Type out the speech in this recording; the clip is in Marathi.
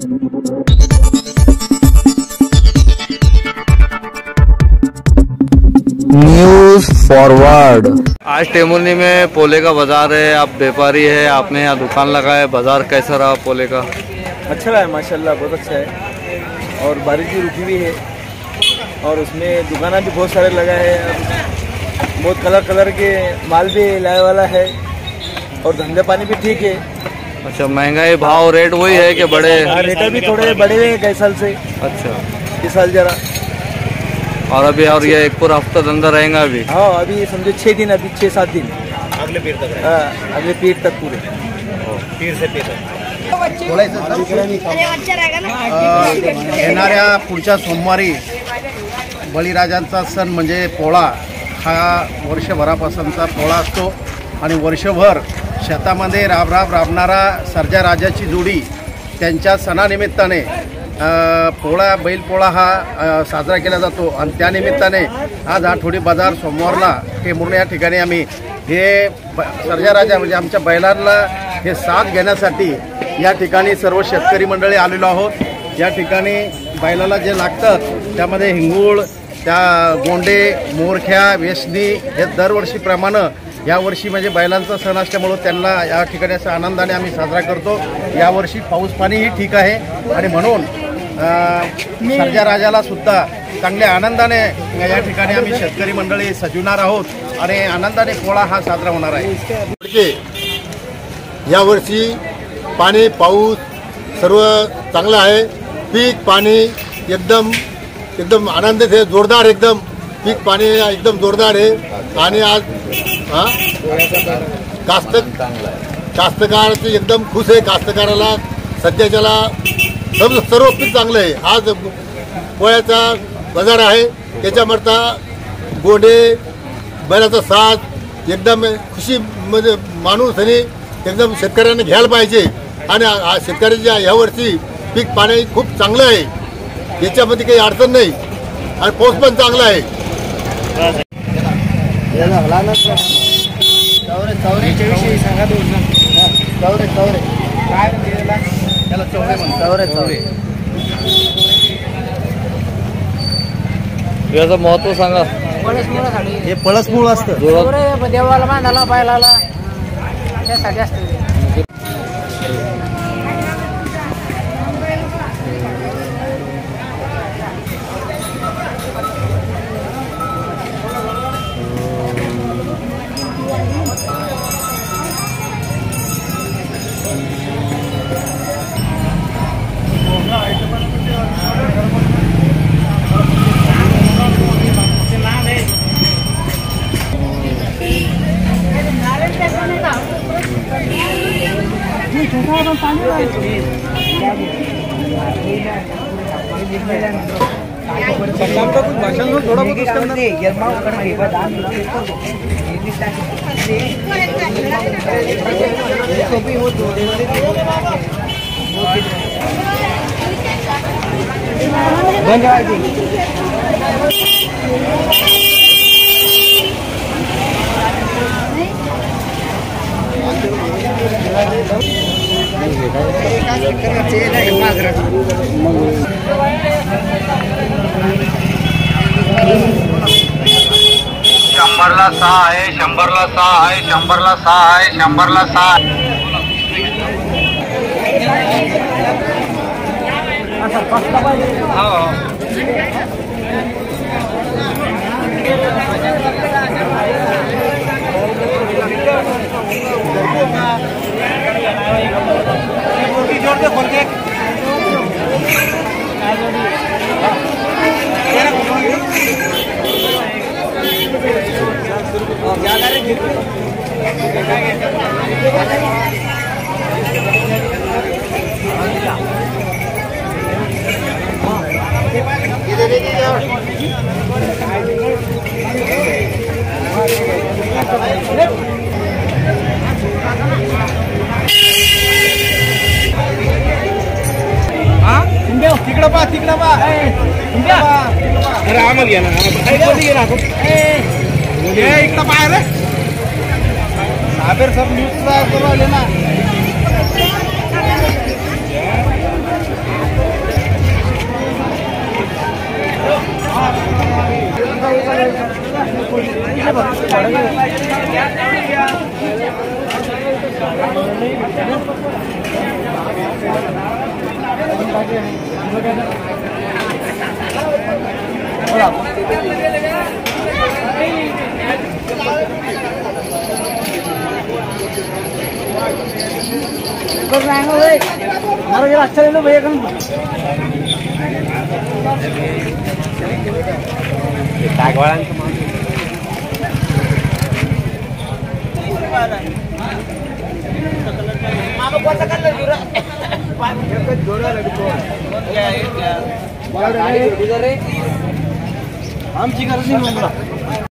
News forward. आज टेमुरनी में पोले का बाजार है, आप व्यापारी है, आपने यहाँ दुकान लगाया, बाजार कैसा रहा पोले का? अच्छा रहा है माशाल्लाह, बहुत अच्छा है और बारिश भी रुकी हुई है और उसमें दुकाना भी बहुत सारे लगा है, बहुत कलर कलर के माल भी लाए वाला है और धंधे पानी भी ठीक है। अच्छा, महंगाई भाव रेट वही है कि बड़े? रेट भी थोड़े बढ़े हुए हैं कई साल से। अच्छा, इस साल जरा और अभी और ये एक पूरा हफ्ता धंधा रहेगा अभी? हाँ, अभी समझो 6 दिन, अभी 6-7 दिन अगले पीर तक। अगले पीर तक पूरे पीर से पीर तक। येणाऱ्या पुढच्या सोमवारी बळीराजांचा सण म्हणजे पोळा हा वर्षभरापासूनचा पोळा असतो आणि वर्षभर शेतामध्ये राबणारा सर्जा राजाची जोडी त्यांच्या सणानिमित्ताने पोळा बैलपोळा हा साजरा केला जातो आणि त्यानिमित्ताने आज आठवडी बाजार सोमवारला टेमुर्णे या ठिकाणी आम्ही हे सर्जा राजा म्हणजे आमच्या बैलांना हे साथ घेण्यासाठी या ठिकाणी सर्व शेतकरी मंडळी आलेलो आहोत। या ठिकाणी बैलाला जे लागतात त्यामध्ये हिंगूळ, त्या गोंडे, मोरख्या, वेसणी हे दरवर्षीप्रमाणे यावर्षी म्हणजे बैलांचा सण असल्यामुळे त्यांना या ठिकाणी असा आनंदाने आम्ही साजरा करतो। यावर्षी पाऊस पाणीही ठीक आहे आणि म्हणून सर्जा राजाला सुद्धा चांगल्या आनंदाने या ठिकाणी आम्ही शेतकरी मंडळी सजवणार आहोत आणि आनंदाने पोळा हा साजरा होणार आहे। यावर्षी पाणी पाऊस सर्व चांगलं आहे, पीक पाणी एकदम आनंदित आहे, जोरदार एकदम पीक पाणी एकदम जोरदार आहे आणि आज कास्तकाराचे एकदम खुश आहे। कास्तकाराला सध्याच्याला सर्व पीक चांगलं आहे। आज पोळ्याचा बाजार आहे, त्याच्यामधला गोंडे बैलाचा साथ एकदम खुशीमध्ये माणूस आणि एकदम शेतकऱ्यांनी घ्यायला पाहिजे आणि शेतकऱ्याच्या यावर्षी पीक पाणी खूप चांगलं आहे, याच्यामध्ये काही अडचण नाही आणि पाऊस पण चांगला आहे। याचं महत्व सांगा। हे पळसमूळ असतं, देवाला मांडाला बैलाला त्यासाठी असतं। शंभरला 6 आहे, 100ला 6 आहे, 100ला 6 आहे, 100ला 6 तिकडं बा अरे आम्हाला घ्या ना, इकडं बाहेर साहेब सब न्यूज करू आले ना। अच्छा ले लो भैया कम आमची गरज नाही